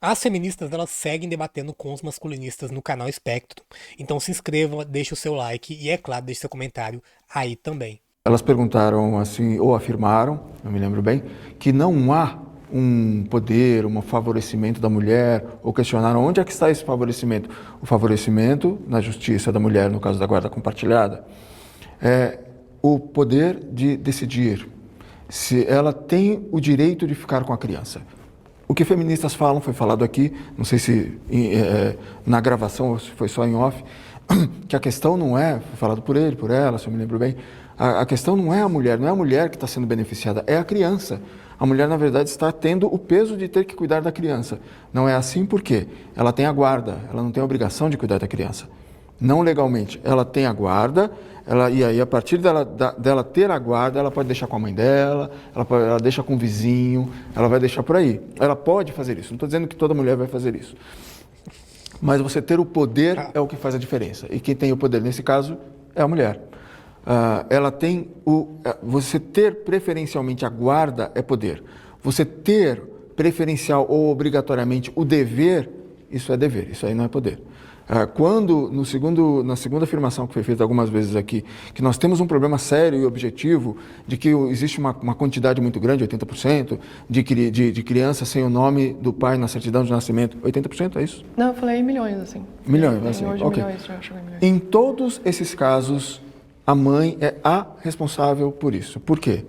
As feministas, elas seguem debatendo com os masculinistas no canal Espectro. Então se inscreva, deixe o seu like e, é claro, deixe seu comentário aí também. Elas perguntaram assim, ou afirmaram, não me lembro bem, que não há um poder, um favorecimento da mulher, ou questionaram onde é que está esse favorecimento. O favorecimento na justiça da mulher, no caso da guarda compartilhada, é o poder de decidir se ela tem o direito de ficar com a criança. O que feministas falam, foi falado aqui, não sei se na gravação ou se foi só em off, que a questão não é, foi falado por ele, por ela, se eu me lembro bem, a questão não é a mulher, não é a mulher que está sendo beneficiada, é a criança. A mulher, na verdade, está tendo o peso de ter que cuidar da criança. Não é assim porque ela tem a guarda, ela não tem a obrigação de cuidar da criança. Não legalmente, ela tem a guarda, e aí a partir dela ter a guarda, ela pode deixar com a mãe dela, ela deixa com o vizinho, ela vai deixar por aí. Ela pode fazer isso, não estou dizendo que toda mulher vai fazer isso. Mas você ter o poder Ah, é o que faz a diferença. E quem tem o poder, nesse caso, é a mulher. Ela tem você ter preferencialmente a guarda é poder. Você ter preferencial ou obrigatoriamente o dever, isso é dever, isso aí não é poder. Quando, na segunda afirmação que foi feita algumas vezes aqui, que nós temos um problema sério e objetivo de que existe uma quantidade muito grande, 80%, de crianças sem o nome do pai na certidão de nascimento. 80% é isso? Não, eu falei milhões, assim. Milhões, Tem assim, hoje ok. milhões, já chegou em milhões. Em todos esses casos, a mãe é a responsável por isso. Por quê?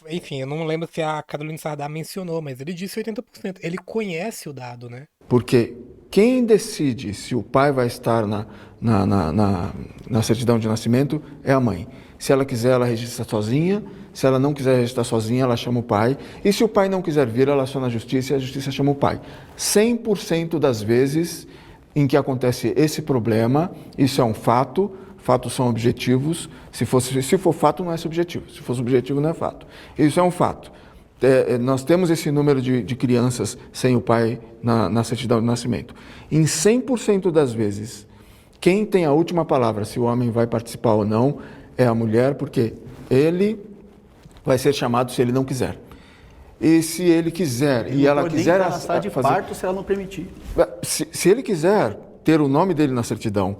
enfim, eu não lembro se a Carolina Sardá mencionou, mas ele disse 80%. Ele conhece o dado, né? Porque quem decide se o pai vai estar na certidão de nascimento é a mãe. Se ela quiser, ela registra sozinha. Se ela não quiser registrar sozinha, ela chama o pai. E se o pai não quiser vir, ela aciona a justiça e a justiça chama o pai. 100% das vezes em que acontece esse problema, isso é um fato, fatos são objetivos. Se for fato, não é subjetivo. Se for subjetivo, não é fato. Isso é um fato. Nós temos esse número de crianças sem o pai na certidão de nascimento. Em 100% das vezes, quem tem a última palavra, se o homem vai participar ou não, é a mulher, porque ele vai ser chamado se ele não quiser. E se ele quiser Ele e não ela pode nem quiser entrar na sala de fazer. parto se ela não permitir. Se ele quiser ter o nome dele na certidão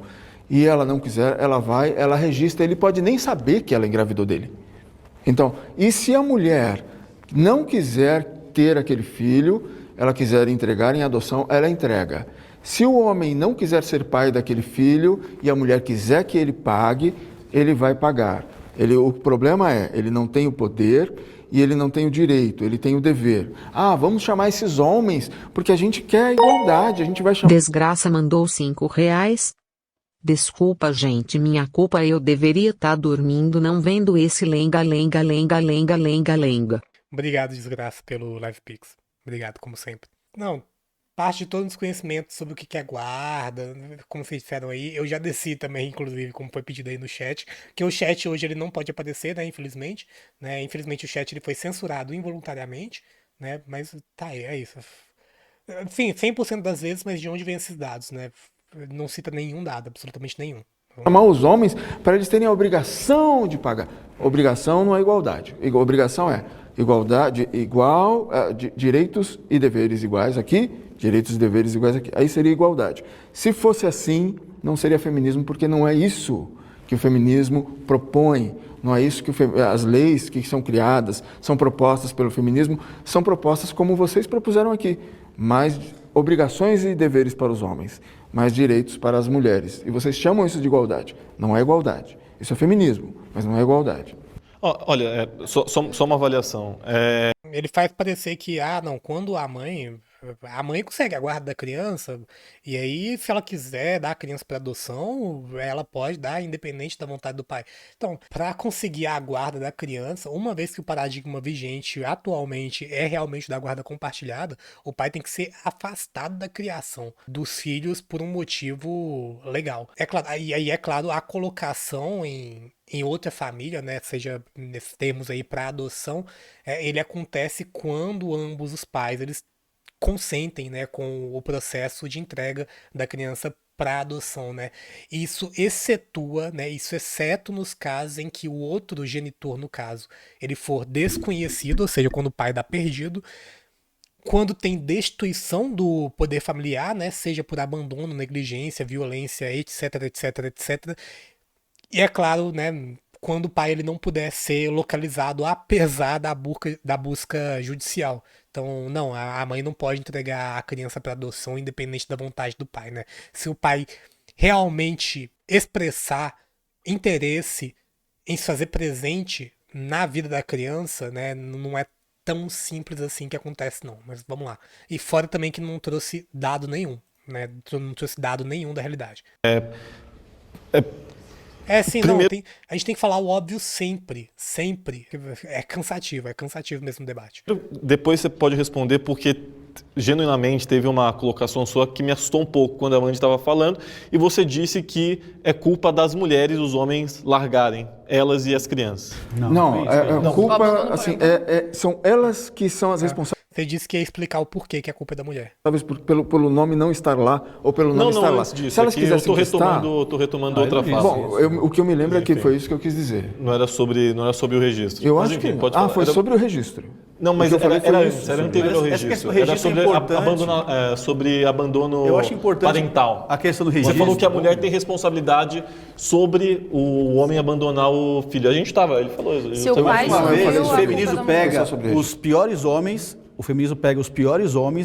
e ela não quiser, ela registra, ele pode nem saber que ela engravidou dele. Então, e se a mulher não quiser ter aquele filho, ela quiser entregar em adoção, ela entrega. Se o homem não quiser ser pai daquele filho e a mulher quiser que ele pague, ele vai pagar. O problema é, ele não tem o poder e ele não tem o direito, ele tem o dever. Vamos chamar esses homens porque a gente quer igualdade, a gente vai chamar. Desgraça mandou R$ 5. Desculpa, gente, minha culpa, eu deveria estar dormindo não vendo esse lenga lenga lenga lenga lenga lenga. Obrigado, desgraça, pelo Live Pix. Obrigado, como sempre. Não, parte de todo o desconhecimento sobre o que é guarda, como vocês disseram aí. Eu já desci também, inclusive, como foi pedido aí no chat, que o chat hoje ele não pode aparecer, né, infelizmente. Né, infelizmente o chat ele foi censurado involuntariamente, né, mas tá aí, é isso. Sim, 100% das vezes, mas de onde vem esses dados, né? Não cita nenhum dado, absolutamente nenhum. Chamar os homens para eles terem a obrigação de pagar. Obrigação não é igualdade. Obrigação é igualdade igual, direitos e deveres iguais aqui, direitos e deveres iguais aqui. Aí seria igualdade. Se fosse assim, não seria feminismo, porque não é isso que o feminismo propõe. Não é isso que as leis que são criadas, são propostas pelo feminismo, são propostas como vocês propuseram aqui. Mais obrigações e deveres para os homens, mais direitos para as mulheres. E vocês chamam isso de igualdade. Não é igualdade. Isso é feminismo, mas não é igualdade. Olha, só uma avaliação. Ele faz parecer que, não, quando a mãe consegue a guarda da criança, e aí, se ela quiser dar a criança para adoção, ela pode dar, independente da vontade do pai. Então, para conseguir a guarda da criança, uma vez que o paradigma vigente atualmente é realmente da guarda compartilhada, o pai tem que ser afastado da criação dos filhos por um motivo legal. É claro, e aí é claro a colocação em outra família, né, seja nesses termos aí para adoção, ele acontece quando ambos os pais eles consentem, né, com o processo de entrega da criança para adoção, né? Isso excetua, né, isso exceto nos casos em que o outro genitor, no caso, ele for desconhecido, ou seja, quando o pai dá perdido, quando tem destituição do poder familiar, né, seja por abandono, negligência, violência, etc, etc, etc. E é claro, né, quando o pai ele não puder ser localizado apesar da busca judicial. Então, não, a mãe não pode entregar a criança para adoção independente da vontade do pai, né? Se o pai realmente expressar interesse em se fazer presente na vida da criança, né, não é tão simples assim que acontece, não. Mas vamos lá. E fora também que não trouxe dado nenhum, né? Não trouxe dado nenhum da realidade. Sim, Primeiro- não, a gente tem que falar o óbvio sempre, sempre. É cansativo mesmo o debate. Depois você pode responder, porque genuinamente teve uma colocação sua que me assustou um pouco quando a Mandy estava falando, e você disse que é culpa das mulheres os homens largarem, elas e as crianças. Não, culpa, assim, são elas que são as responsáveis Você disse que ia explicar o porquê que a culpa é da mulher. pelo nome não estar lá ou pelo nome estar lá. Antes disso, Se elas aqui eu quisessem estar... tô retomando outra fala. Bom, o que eu me lembro é que Enfim. foi isso que eu quis dizer. Não era sobre o registro. Eu Mas, acho enfim, que... pode falar. foi Era- sobre o registro. Não, mas O que eu falei era foi antes, isso, era sobre- anterior ao Mas essa registro. questão do Era registro sobre é importante. sobre abandono Eu acho importante parental. a questão do Você registro. falou que a mulher tem responsabilidade sobre o homem abandonar o filho. A gente estava, ele falou isso. Se o pai Uma sumiu, vez, a o culpa feminismo da mulher. pega Só sobre isso. os piores homens,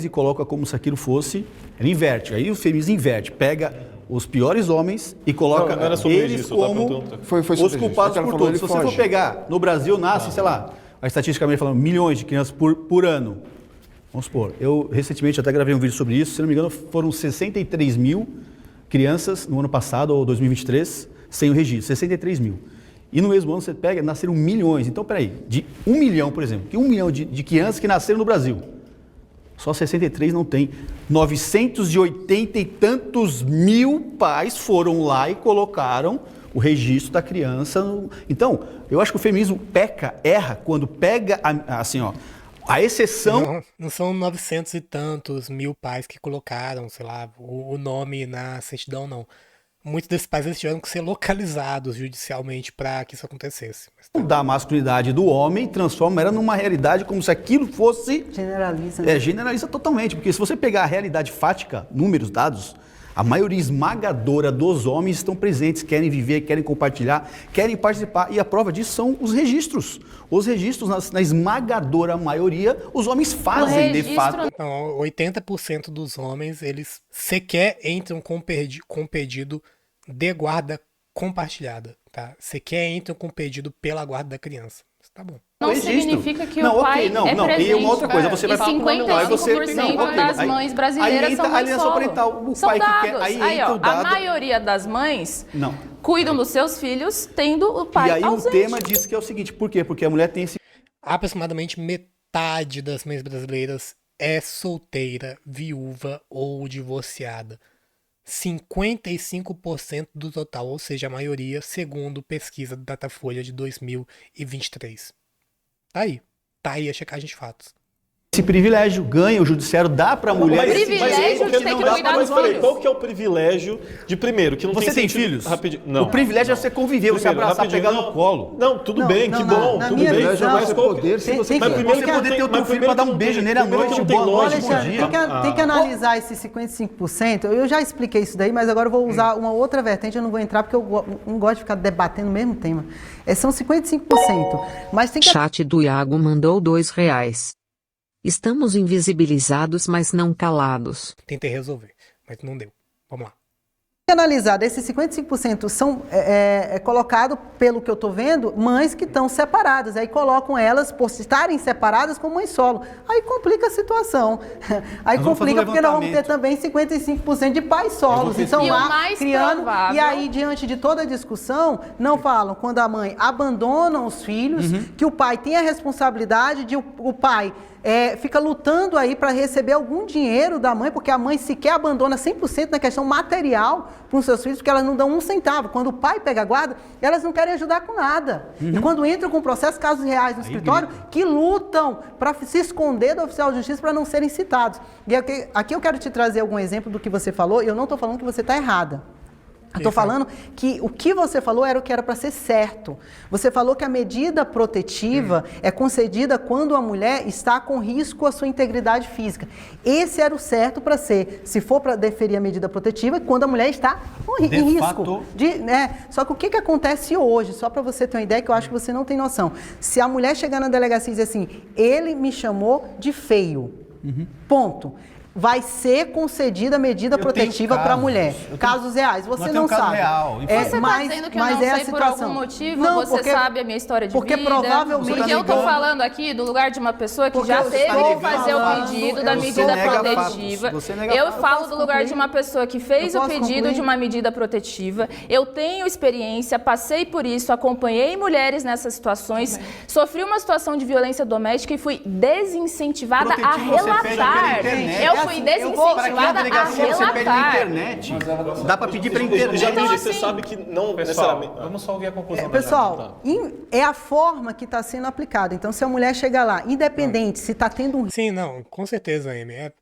e coloca como se aquilo fosse, ele inverte. Aí o feminismo inverte, pega os piores homens e coloca Não era sobre eles registro, tá? como Perguntando. Foi sobre os registro. culpados É que ela por falou, todos. Se ele você for foge. pegar, no Brasil nasce, sei lá, estatisticamente falando, milhões de crianças por ano. Vamos supor, eu recentemente até gravei um vídeo sobre isso, se não me engano foram 63 mil crianças no ano passado, ou 2023, sem o registro, 63 mil. E no mesmo ano você pega, nasceram milhões. Então, peraí, de 1 milhão, por exemplo, que 1 milhão de crianças que nasceram no Brasil, só 63 não tem. 980 e tantos mil pais foram lá e colocaram o registro da criança. Então, eu acho que o feminismo erra, quando pega, a exceção... Não são 900 e tantos mil pais que colocaram, sei lá, o nome na certidão, não. Muitos desses pais eles tiveram que ser localizados judicialmente para que isso acontecesse. Mas tá. da masculinidade do homem, transforma ela numa realidade como se aquilo fosse... Generaliza. Né? Generaliza totalmente, porque se você pegar a realidade fática, números, dados, a maioria esmagadora dos homens estão presentes, querem viver, querem compartilhar, querem participar, e a prova disso são os registros. Os registros, na esmagadora maioria, os homens fazem, de fato... Então, 80% dos homens, eles sequer entram com pedido de guarda compartilhada, tá? Sequer entram com pedido pela guarda da criança. Tá bom. Não registro. significa que Não, o pai ok, não, é não. presente. E uma outra coisa, você vai E 55% das mães brasileiras são mães alienação solo. parental. O São pai dados. que quer, aí Aí, entra ó, o dado. a maioria das mães Não. cuidam dos seus filhos tendo o pai E aí ausente. o tema diz que é o seguinte, por quê? Porque a mulher tem esse... Aproximadamente metade das mães brasileiras é solteira, viúva ou divorciada. 55% do total, ou seja, a maioria, segundo pesquisa do Datafolha de 2023. Tá aí a checagem de fatos. Esse privilégio ganha, o judiciário dá pra mulher... Mas privilégio de ter que cuidar dos filhos. Qual que é o privilégio de, primeiro, que não Você tem sentido- filhos? Rapidinho. Não. O privilégio é você conviver, você Primeiro, abraçar, rapidinho, pegar não. no colo. Não, tudo Não, bem, não, que na- bom, na tudo minha bem. visão, Mas o qual- poder, se Tem- você tem Mas que- primeiro Você que não poder tem- ter o teu mas filho primeiro pra dar que um não beijo tem- nele à primeiro noite, que não tem boa noite, lógica. bom Alexandre, dia. tem que analisar esses 55%. Eu já expliquei isso daí, mas agora eu vou usar uma outra vertente. Eu não vou entrar porque eu não gosto de ficar debatendo o mesmo tema. São 55%. Mas tem que Chat do Iago mandou R$2. Estamos invisibilizados, mas não calados. Tentei resolver, mas não deu. Vamos lá. analisar. Desses 55% são colocado, pelo que eu estou vendo, mães que estão separadas. Aí colocam elas, por estarem separadas, como mãe solo. Aí complica a situação. Aí Nós vamos fazer complica um porque nós vamos ter levantamento. também 55% de pais solos. Então E o lá, mais criando. provável- E aí, diante de toda a discussão, não falam quando a mãe abandona os filhos, que o pai tem a responsabilidade de o pai fica lutando aí para receber algum dinheiro da mãe, porque a mãe sequer abandona 100% na questão material para os seus filhos, porque elas não dão um centavo. Quando o pai pega a guarda, elas não querem ajudar com nada. E quando entram com processo, casos reais no escritório, que lutam para se esconder do oficial de justiça para não serem citados. E aqui eu quero te trazer algum exemplo do que você falou, e eu não estou falando que você está errada. Eu estou falando que o que você falou era o que era para ser certo. Você falou que a medida protetiva é concedida quando a mulher está com risco à sua integridade física. Esse era o certo para ser, se for para deferir a medida protetiva, quando a mulher está em risco. Só que o que acontece hoje, só para você ter uma ideia, que eu acho que você não tem noção. Se a mulher chegar na delegacia e dizer assim, ele me chamou de feio, ponto. Vai ser concedida a medida protetiva para a mulher. Casos reais, você não sabe. Você está dizendo que eu não sei por algum motivo? Não, você sabe a minha história de porque vida? Provavelmente... Porque eu estou falando aqui do lugar de uma pessoa que já teve que fazer o pedido da medida protetiva. Eu falo do lugar de uma pessoa que fez o pedido de uma medida protetiva. Eu tenho experiência, passei por isso, acompanhei mulheres nessas situações, sofri uma situação de violência doméstica e fui desincentivada a relatar. Eu fui desincentivada a relatar. Você pede na internet. Dá para pedir pela internet. Então, você sabe que não necessariamente... Vamos só ouvir a conclusão. Pessoal, é a forma que está sendo aplicada. Então, se a mulher chegar lá, independente se está tendo um... Sim, não, com certeza, Amy.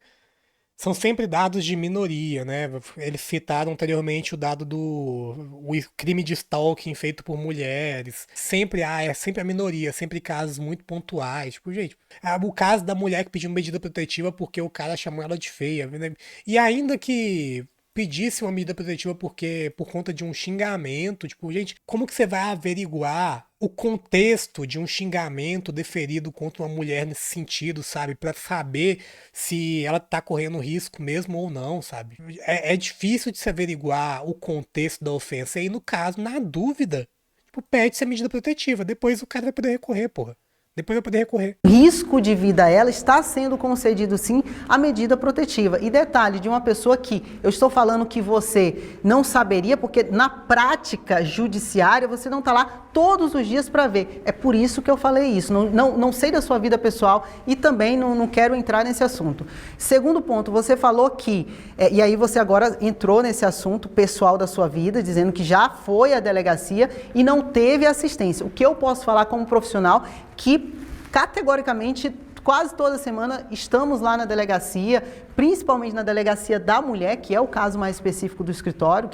São sempre dados de minoria, né? Eles citaram anteriormente o dado o crime de stalking feito por mulheres. Sempre é sempre a minoria, sempre casos muito pontuais. Tipo, gente, o caso da mulher que pediu uma medida protetiva porque o cara chamou ela de feia, né? E ainda que pedisse uma medida protetiva por conta de um xingamento, tipo, gente, como que você vai averiguar o contexto de um xingamento deferido contra uma mulher nesse sentido, sabe? Pra saber se ela tá correndo risco mesmo ou não, sabe? É difícil de se averiguar o contexto da ofensa. E no caso, na dúvida, tipo, pede-se a medida protetiva. Depois o cara vai poder recorrer, porra. Depois vai poder recorrer. Risco de vida a ela está sendo concedido, sim, a medida protetiva. E detalhe, de uma pessoa que eu estou falando que você não saberia, porque na prática judiciária você não está lá todos os dias para ver. É por isso que eu falei isso. Não sei da sua vida pessoal e também não quero entrar nesse assunto. Segundo ponto, você falou que, e aí você agora entrou nesse assunto pessoal da sua vida, dizendo que já foi à delegacia e não teve assistência. O que eu posso falar como profissional que categoricamente quase toda semana estamos lá na delegacia, principalmente na delegacia da mulher, que é o caso mais específico do escritório,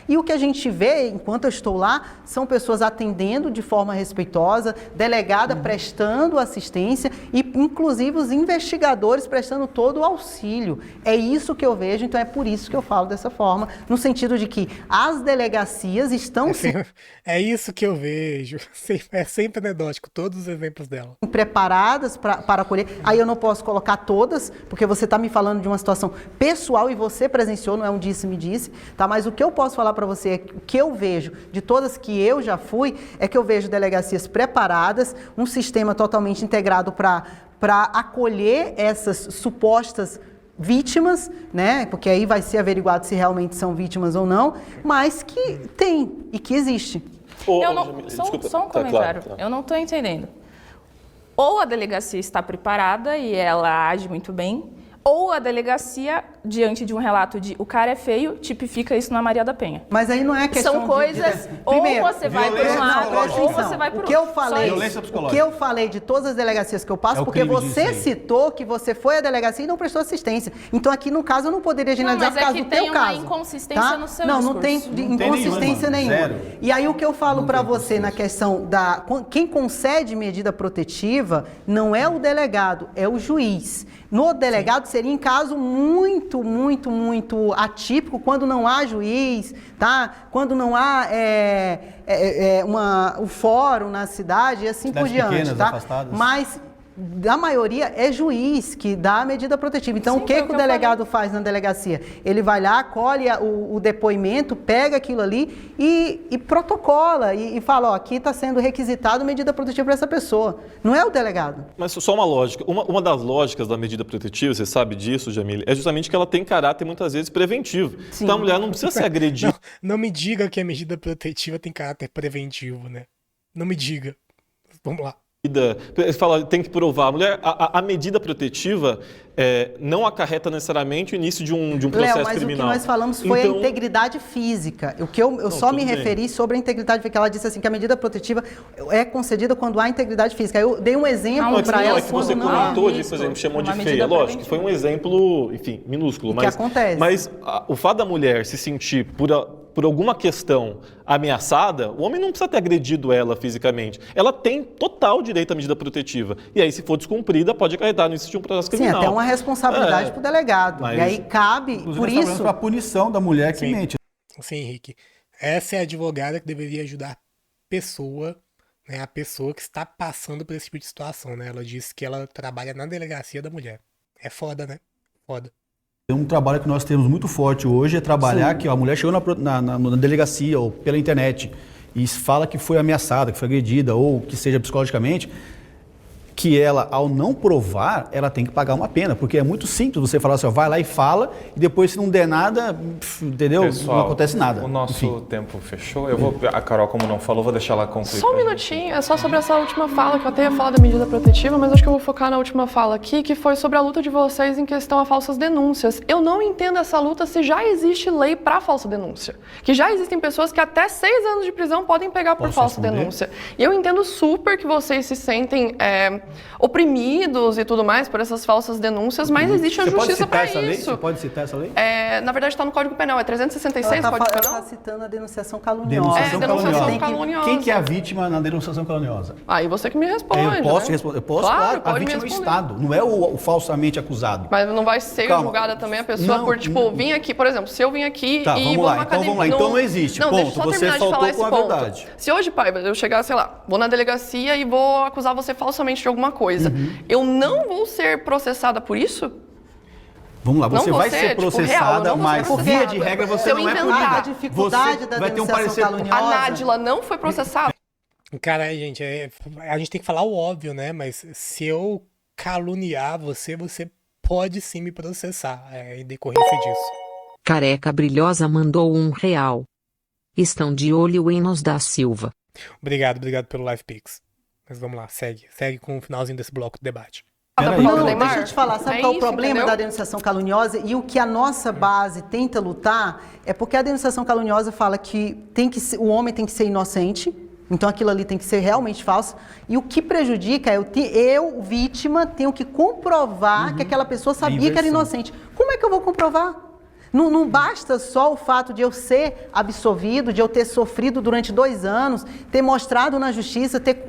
e o que a gente vê, enquanto eu estou lá, são pessoas atendendo de forma respeitosa, delegada prestando assistência e, inclusive, os investigadores prestando todo o auxílio. É isso que eu vejo, então é por isso que eu falo dessa forma, no sentido de que as delegacias estão... É isso que eu vejo, é sempre anedótico, todos os exemplos dela. Preparadas para acolher. Aí eu não posso colocar todas, porque você está me falando de uma situação pessoal e você presenciou, não é um disse-me-disse, tá? Mas o que eu posso falar para você, é que o que eu vejo de todas que eu já fui, é que eu vejo delegacias preparadas, um sistema totalmente integrado para acolher essas supostas vítimas, né? Porque aí vai ser averiguado se realmente são vítimas ou não, mas que tem e que existe. Só um comentário. Claro. Eu não estou entendendo. Ou a delegacia está preparada e ela age muito bem, ou a delegacia, diante de um relato de o cara é feio, tipifica isso na Maria da Penha. Mas aí não é questão São coisas, Primeiro, ou você vai por um lado, ou você vai por outro. O que eu falei de todas as delegacias que eu passo, porque você citou que você foi à delegacia e não prestou assistência. Então aqui no caso eu não poderia generalizar por causa do teu caso. Mas é que tem uma inconsistência no seu discurso. Não tem inconsistência nenhuma. E aí o que eu falo para você na questão quem concede medida protetiva não é o delegado, é o juiz. No delegado seria em caso muito, muito, muito atípico, quando não há juiz, tá? Quando não há o fórum na cidade e assim por diante, pequenas, tá? afastadas. Mas da maioria é juiz que dá a medida protetiva. Então, o que o delegado faz na delegacia? Ele vai lá, colhe o depoimento, pega aquilo ali e protocola e fala, ó, aqui está sendo requisitado medida protetiva para essa pessoa. Não é o delegado. Mas só uma lógica. Uma das lógicas da medida protetiva, você sabe disso, Jamile, é justamente que ela tem caráter muitas vezes preventivo. Sim. Então a mulher não precisa ser agredida. Não me diga que a medida protetiva tem caráter preventivo, né? Não me diga. Vamos lá. Fala, tem que provar. A medida protetiva, não acarreta necessariamente o início de um Léo, processo mas criminal. o que nós falamos foi Então, a integridade física. O que eu só me tudo bem. referi sobre a integridade física. Ela disse assim que a medida protetiva é concedida quando há integridade física. Eu dei um exemplo para ela que você quando não há. comentou, por exemplo, chamou de Uma feia. medida Lógico, que foi um exemplo, enfim, minúsculo. O que acontece. Mas o fato da mulher se sentir por alguma questão ameaçada, o homem não precisa ter agredido ela fisicamente. Ela tem total direito à medida protetiva. E aí, se for descumprida, pode acarretar no início de um processo Sim, criminal. até uma responsabilidade para o delegado. mas- E aí cabe, Inclusive, por nós estamos isso... para a punição da mulher que Sim. mente. Sim, Henrique. Essa é a advogada que deveria ajudar a pessoa, né? A pessoa que está passando por esse tipo de situação, né? Ela disse que ela trabalha na delegacia da mulher. É foda, né? Foda. Um trabalho que nós temos muito forte hoje é trabalhar que a mulher chegou na delegacia ou pela internet e fala que foi ameaçada, que foi agredida ou que seja psicologicamente, que ela, ao não provar, ela tem que pagar uma pena, porque é muito simples você falar assim, ó, vai lá e fala, e depois se não der nada, entendeu? Pessoal, não acontece nada. O nosso Enfim. tempo fechou. A Carol, como não falou, vou deixar ela concluir. Só um pra gente. minutinho, é só sobre essa última fala, que eu até ia falar da medida protetiva, mas acho que eu vou focar na última fala aqui, que foi sobre a luta de vocês em questão a falsas denúncias. Eu não entendo essa luta se já existe lei para falsa denúncia. Que já existem pessoas que até 6 anos de prisão podem pegar por Posso falsa responder? denúncia. E eu entendo super que vocês se sentem oprimidos e tudo mais por essas falsas denúncias, mas existe a Você pode justiça citar para essa lei? isso. Você pode citar essa lei? Na verdade está no Código Penal, é 366 Ela Código está Penal? citando a denunciação caluniosa. Denunciação denunciação caluniosa. caluniosa. Quem que é a vítima na denunciação caluniosa? Aí você que me responde. Eu posso né? responder. Eu posso, Claro, claro. A pode me vítima é o responder. Estado, não é o falsamente acusado. Mas não vai ser Calma. julgada também a pessoa Não, por, tipo, não. vir aqui, por exemplo, se eu vim aqui Tá, e vamos vou lá, numa então academia... vamos lá. Então não existe. Não, Ponto. deixa eu só Você terminar de faltou falar esse com a ponto. verdade. Se hoje, pai, eu chegar, sei lá, vou na delegacia e vou acusar você falsamente de alguma coisa, eu não vou ser processada por isso? Vamos lá, você Não vai você, ser tipo, processada, real, eu não vou ser mas processada. via de regra você Se eu não é inventar punida. a dificuldade Você da vai ter um denunciação parecer caluniosa. A Nádila não foi processada? Cara, gente, a gente tem que falar o óbvio, né? Mas se eu caluniar você, você pode sim me processar em decorrência disso. Careca Brilhosa mandou R$1. Estão de olho em Nos da Silva. Obrigado pelo Live Pix. Mas vamos lá, segue com o finalzinho desse bloco de debate. Peraí, Por causa do Não, Neymar? deixa eu te falar, sabe É qual é o isso, problema entendeu? da denunciação caluniosa e o que a nossa base tenta lutar é porque a denunciação caluniosa fala que o homem tem que ser inocente, então aquilo ali tem que ser realmente falso, e o que prejudica é eu, vítima, tenho que comprovar que aquela pessoa sabia que era inversão. inocente. Como é que eu vou comprovar? Não basta só o fato de eu ser absolvido, de eu ter sofrido durante 2 anos, ter mostrado na justiça, ter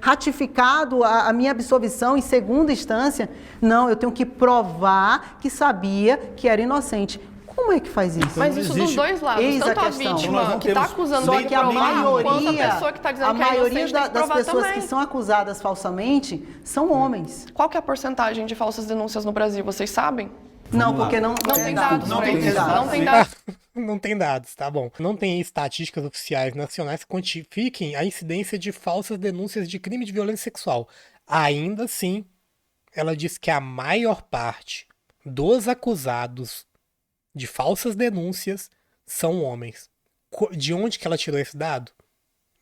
ratificado a minha absolvição em segunda instância. Não, eu tenho que provar que sabia que era inocente. Como é que faz isso? Mas isso dos existe- dois lados, Eis a tanto a questão. Nós vítima não que está temos- acusando Só tem que que a provar, quanto a maioria, pessoa que está dizendo a que é maioria inocente tem que das provar pessoas também. que são acusadas falsamente são homens. Qual que é a porcentagem de falsas denúncias no Brasil, vocês sabem? Não, lá. porque não Tem dados, Não pra tem isso. dados. Não tem dados. Não tem dados, tá bom. Não tem estatísticas oficiais nacionais que quantifiquem a incidência de falsas denúncias de crime de violência sexual. Ainda assim, ela diz que a maior parte dos acusados de falsas denúncias são homens. De onde que ela tirou esse dado?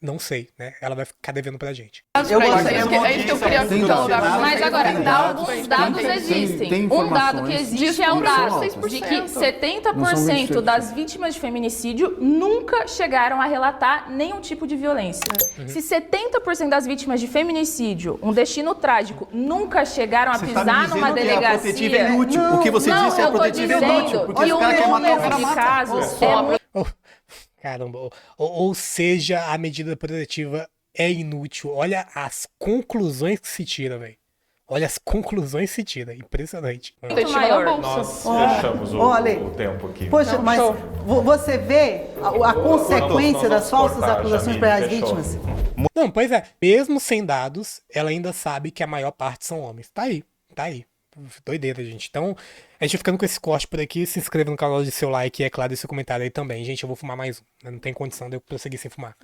Não sei, né? Ela vai ficar devendo pra gente. Eu Pra isso, gosto- é isso que eu queria Tem dialogar com dados. Mas vocês. agora, Tem dados, alguns dados tem- existem. tem Um dado que informações existe é o dado de 6%. que 70% das vítimas de feminicídio nunca chegaram a relatar nenhum tipo de violência. Se 70% das vítimas de feminicídio, um destino trágico, nunca chegaram a Você tá me pisar dizendo numa que a delegacia... protetiva é inútil. O que você não, disse é a eu tô protetiva é dizendo inútil. Porque que os o caras querem matar o número cara de mata. casos é muito... Caramba. Ou seja, a medida protetiva é inútil. Olha as conclusões que se tira, velho. Olha as conclusões que se tira. Impressionante. Muito maior. maior. Nós fechamos Olha, o tempo aqui. Poxa, mas show. você vê a consequência Nós das vamos falsas cortar, acusações Jamile, para as fechou. vítimas? Não, pois é. Mesmo sem dados, ela ainda sabe que a maior parte são homens. Tá aí. Doideira, gente. Então, a gente vai ficando com esse corte por aqui. Se inscreva no canal, de seu like e, é claro, esse comentário aí também. Gente, eu vou fumar mais um. Não tem condição de eu prosseguir sem fumar.